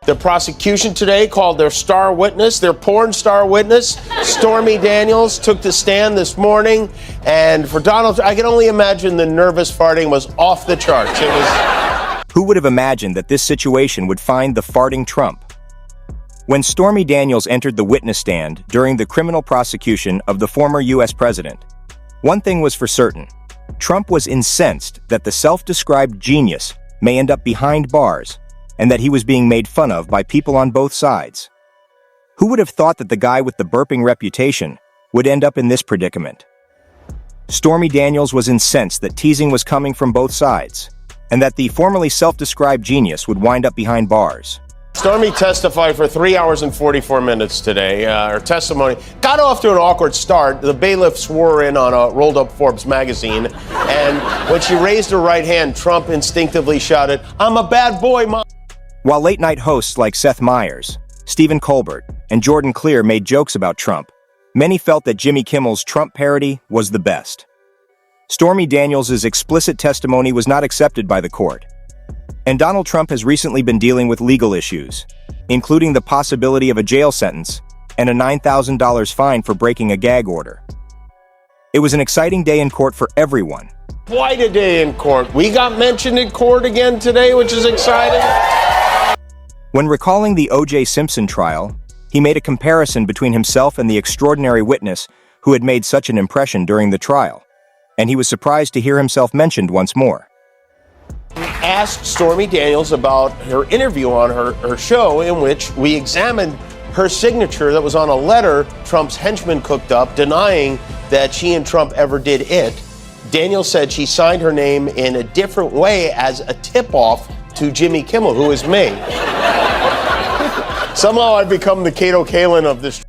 The prosecution today called their star witness, their porn star witness, Stormy Daniels, took the stand this morning. And for Donald, I can only imagine the nervous farting was off the charts. It was. Who would have imagined that this situation would find the farting Trump? When Stormy Daniels entered the witness stand during the criminal prosecution of the former U.S. president, one thing was for certain. Trump was incensed that the self-described genius may end up behind bars and that he was being made fun of by people on both sides. Who would have thought that the guy with the burping reputation would end up in this predicament? Stormy Daniels was incensed that teasing was coming from both sides, and that the formerly self-described genius would wind up behind bars. Stormy testified for 3 hours and 44 minutes today. Her testimony got off to an awkward start. The bailiff swore in on a rolled-up Forbes magazine, and when she raised her right hand, Trump instinctively shouted, "I'm a bad boy, Mom." While late-night hosts like Seth Meyers, Stephen Colbert, and Jordan Clear made jokes about Trump, many felt that Jimmy Kimmel's Trump parody was the best. Stormy Daniels' explicit testimony was not accepted by the court. And Donald Trump has recently been dealing with legal issues, including the possibility of a jail sentence and a $9,000 fine for breaking a gag order. It was an exciting day in court for everyone. Quite a day in court. We got mentioned in court again today, which is exciting. When recalling the O.J. Simpson trial, he made a comparison between himself and the extraordinary witness who had made such an impression during the trial, and he was surprised to hear himself mentioned once more. Asked Stormy Daniels about her interview on her show, in which we examined her signature that was on a letter Trump's henchmen cooked up denying that she and Trump ever did it. Daniels said she signed her name in a different way as a tip-off to Jimmy Kimmel, who is me. Somehow I've become the Kato Kalin of this.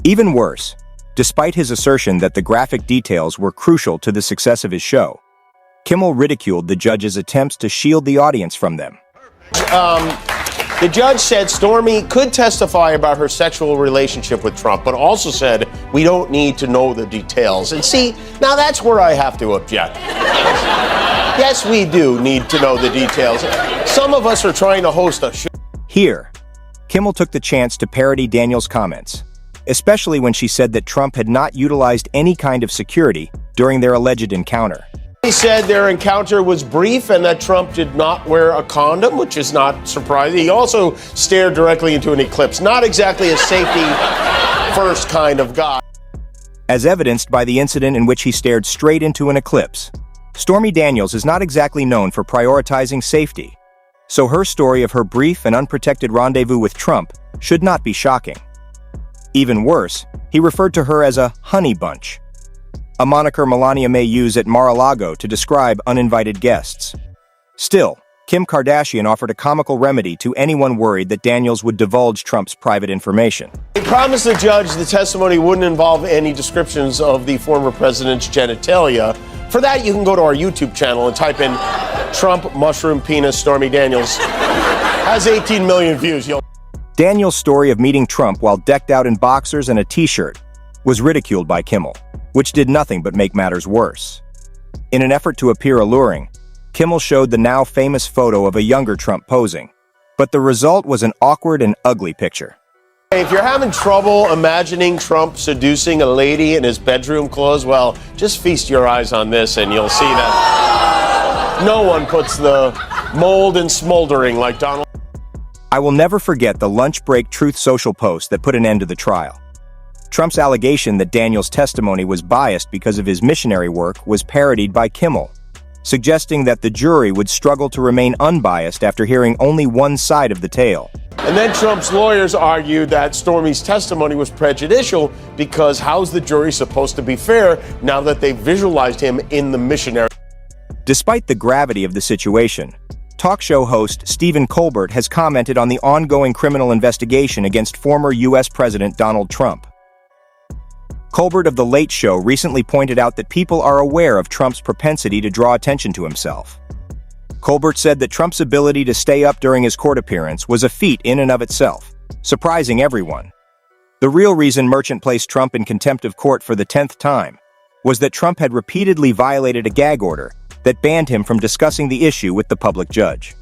Even worse, despite his assertion that the graphic details were crucial to the success of his show, Kimmel ridiculed the judge's attempts to shield the audience from them. The judge said Stormy could testify about her sexual relationship with Trump, but also said we don't need to know the details. And see, now that's where I have to object. Yes, we do need to know the details. Some of us are trying to host a show. Here, Kimmel took the chance to parody Daniels' comments, especially when she said that Trump had not utilized any kind of security during their alleged encounter. He said their encounter was brief and that Trump did not wear a condom, which is not surprising. He also stared directly into an eclipse. Not exactly a safety-first kind of guy. As evidenced by the incident in which he stared straight into an eclipse, Stormy Daniels is not exactly known for prioritizing safety, so her story of her brief and unprotected rendezvous with Trump should not be shocking. Even worse, he referred to her as a honey bunch, a moniker Melania may use at Mar-a-Lago to describe uninvited guests. Still, Kim Kardashian offered a comical remedy to anyone worried that Daniels would divulge Trump's private information. He promised the judge the testimony wouldn't involve any descriptions of the former president's genitalia. For that, you can go to our YouTube channel and type in Trump mushroom penis Stormy Daniels. Has 18 million views. Daniels' story of meeting Trump while decked out in boxers and a t-shirt was ridiculed by Kimmel, which did nothing but make matters worse. In an effort to appear alluring, Kimmel showed the now famous photo of a younger Trump posing, but the result was an awkward and ugly picture. If you're having trouble imagining Trump seducing a lady in his bedroom clothes, well, just feast your eyes on this and you'll see that no one puts the mold in smoldering like Donald. I will never forget the lunch break Truth Social post that put an end to the trial. Trump's allegation that Daniels' testimony was biased because of his missionary work was parodied by Kimmel, suggesting that the jury would struggle to remain unbiased after hearing only one side of the tale. And then Trump's lawyers argued that Stormy's testimony was prejudicial because how's the jury supposed to be fair now that they visualized him in the missionary? Despite the gravity of the situation, talk show host Stephen Colbert has commented on the ongoing criminal investigation against former U.S. President Donald Trump. Colbert of The Late Show recently pointed out that people are aware of Trump's propensity to draw attention to himself. Colbert said that Trump's ability to stay up during his court appearance was a feat in and of itself, surprising everyone. The real reason Merchant placed Trump in contempt of court for the 10th time was that Trump had repeatedly violated a gag order that banned him from discussing the issue with the public judge.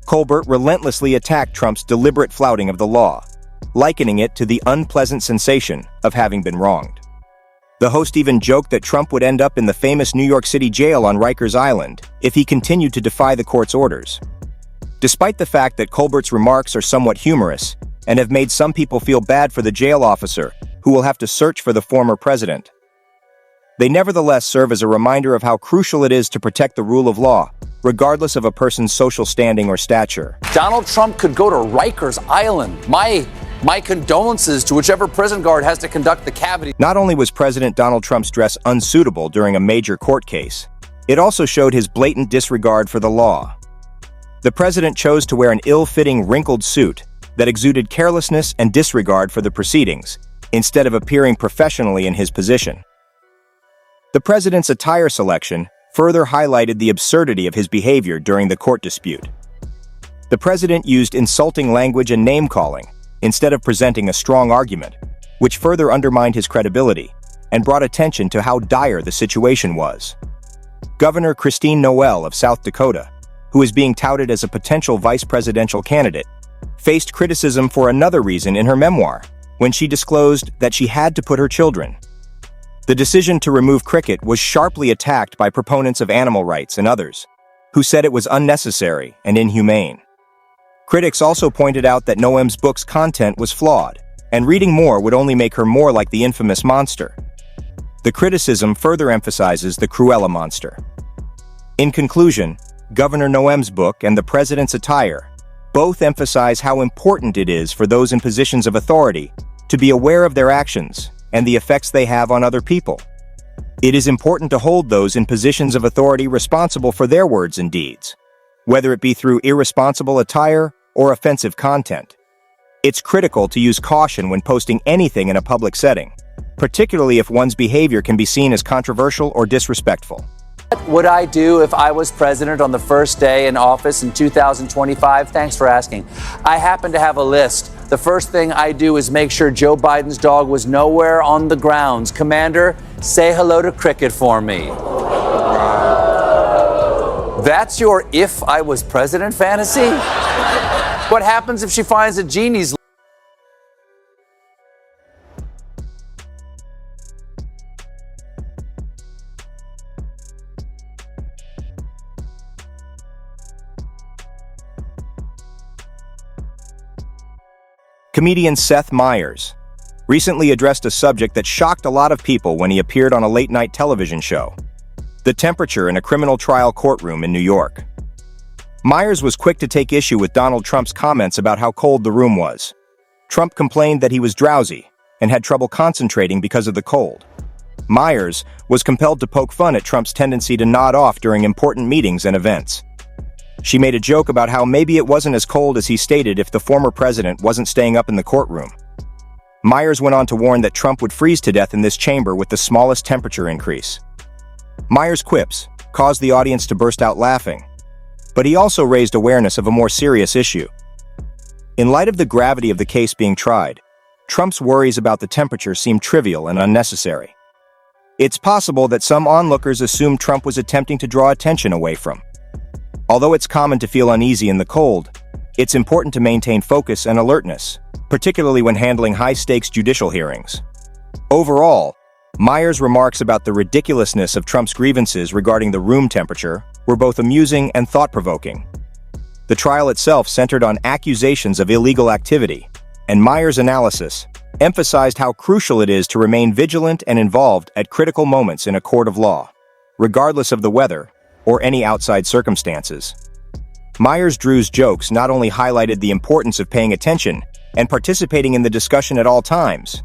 Colbert relentlessly attacked Trump's deliberate flouting of the law, likening it to the unpleasant sensation of having been wronged. The host even joked that Trump would end up in the famous New York City jail on Rikers Island if he continued to defy the court's orders. Despite the fact that Colbert's remarks are somewhat humorous and have made some people feel bad for the jail officer who will have to search for the former president, they nevertheless serve as a reminder of how crucial it is to protect the rule of law, regardless of a person's social standing or stature. Donald Trump could go to Rikers Island. My condolences to whichever prison guard has to conduct the cavity. Not only was President Donald Trump's dress unsuitable during a major court case, it also showed his blatant disregard for the law. The president chose to wear an ill-fitting, wrinkled suit that exuded carelessness and disregard for the proceedings, instead of appearing professionally in his position. The president's attire selection further highlighted the absurdity of his behavior during the court dispute. The president used insulting language and name-calling instead of presenting a strong argument, which further undermined his credibility and brought attention to how dire the situation was. Governor Christine Noel of South Dakota, who is being touted as a potential vice presidential candidate, faced criticism for another reason in her memoir, when she disclosed that she had to put her children. The decision to remove cricket was sharply attacked by proponents of animal rights and others, who said it was unnecessary and inhumane. Critics also pointed out that Noem's book's content was flawed, and reading more would only make her more like the infamous monster. The criticism further emphasizes the Cruella monster. In conclusion, Governor Noem's book and the president's attire both emphasize how important it is for those in positions of authority to be aware of their actions and the effects they have on other people. It is important to hold those in positions of authority responsible for their words and deeds, whether it be through irresponsible attire or offensive content. It's critical to use caution when posting anything in a public setting, particularly if one's behavior can be seen as controversial or disrespectful. What would I do if I was president on the first day in office in 2025? Thanks for asking. I happen to have a list. The first thing I do is make sure Joe Biden's dog was nowhere on the grounds. Commander, say hello to Cricket for me. That's your if I was president fantasy? What happens if she finds a genie's? Comedian Seth Meyers recently addressed a subject that shocked a lot of people when he appeared on a late-night television show: the temperature in a criminal trial courtroom in New York. Meyers was quick to take issue with Donald Trump's comments about how cold the room was. Trump complained that he was drowsy and had trouble concentrating because of the cold. Meyers was compelled to poke fun at Trump's tendency to nod off during important meetings and events. She made a joke about how maybe it wasn't as cold as he stated if the former president wasn't staying up in the courtroom. Meyers went on to warn that Trump would freeze to death in this chamber with the smallest temperature increase. Meyers' quips caused the audience to burst out laughing, but he also raised awareness of a more serious issue. In light of the gravity of the case being tried, Trump's worries about the temperature seemed trivial and unnecessary. It's possible that some onlookers assumed Trump was attempting to draw attention away from. Although it's common to feel uneasy in the cold, it's important to maintain focus and alertness, particularly when handling high-stakes judicial hearings. Overall, Meyers' remarks about the ridiculousness of Trump's grievances regarding the room temperature were both amusing and thought-provoking. The trial itself centered on accusations of illegal activity, and Meyers' analysis emphasized how crucial it is to remain vigilant and involved at critical moments in a court of law, regardless of the weather or any outside circumstances. Meyers-Drew's jokes not only highlighted the importance of paying attention and participating in the discussion at all times,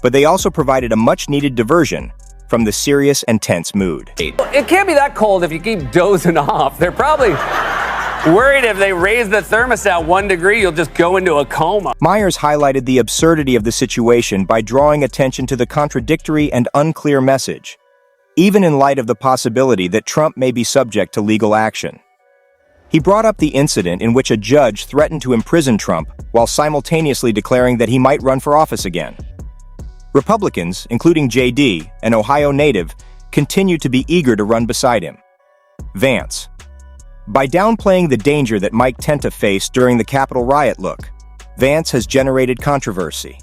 but they also provided a much-needed diversion from the serious and tense mood. It can't be that cold if you keep dozing off. They're probably worried if they raise the thermostat 1 degree, you'll just go into a coma. Meyers highlighted the absurdity of the situation by drawing attention to the contradictory and unclear message, even in light of the possibility that Trump may be subject to legal action. He brought up the incident in which a judge threatened to imprison Trump while simultaneously declaring that he might run for office again. Republicans, including J.D., an Ohio native, continue to be eager to run beside him. Vance. By downplaying the danger that Mike Tenta faced during the Capitol riot look, Vance has generated controversy.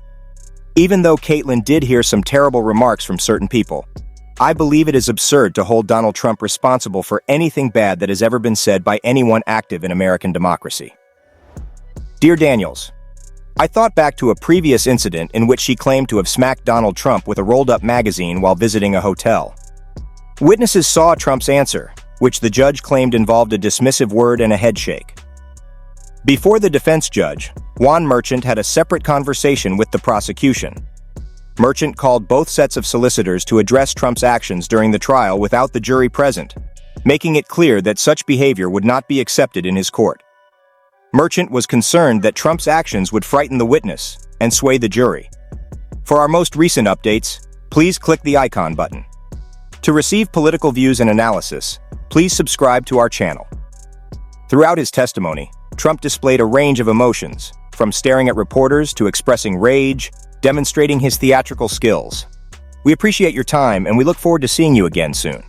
Even though Caitlyn did hear some terrible remarks from certain people, I believe it is absurd to hold Donald Trump responsible for anything bad that has ever been said by anyone active in American democracy. Dear Daniels, I thought back to a previous incident in which she claimed to have smacked Donald Trump with a rolled-up magazine while visiting a hotel. Witnesses saw Trump's answer, which the judge claimed involved a dismissive word and a headshake. Before the defense judge, Juan Merchant had a separate conversation with the prosecution. Merchant called both sets of solicitors to address Trump's actions during the trial without the jury present, making it clear that such behavior would not be accepted in his court. Merchant was concerned that Trump's actions would frighten the witness and sway the jury. For our most recent updates, please click the icon button. To receive political views and analysis, please subscribe to our channel. Throughout his testimony, Trump displayed a range of emotions, from staring at reporters to expressing rage, demonstrating his theatrical skills. We appreciate your time and we look forward to seeing you again soon.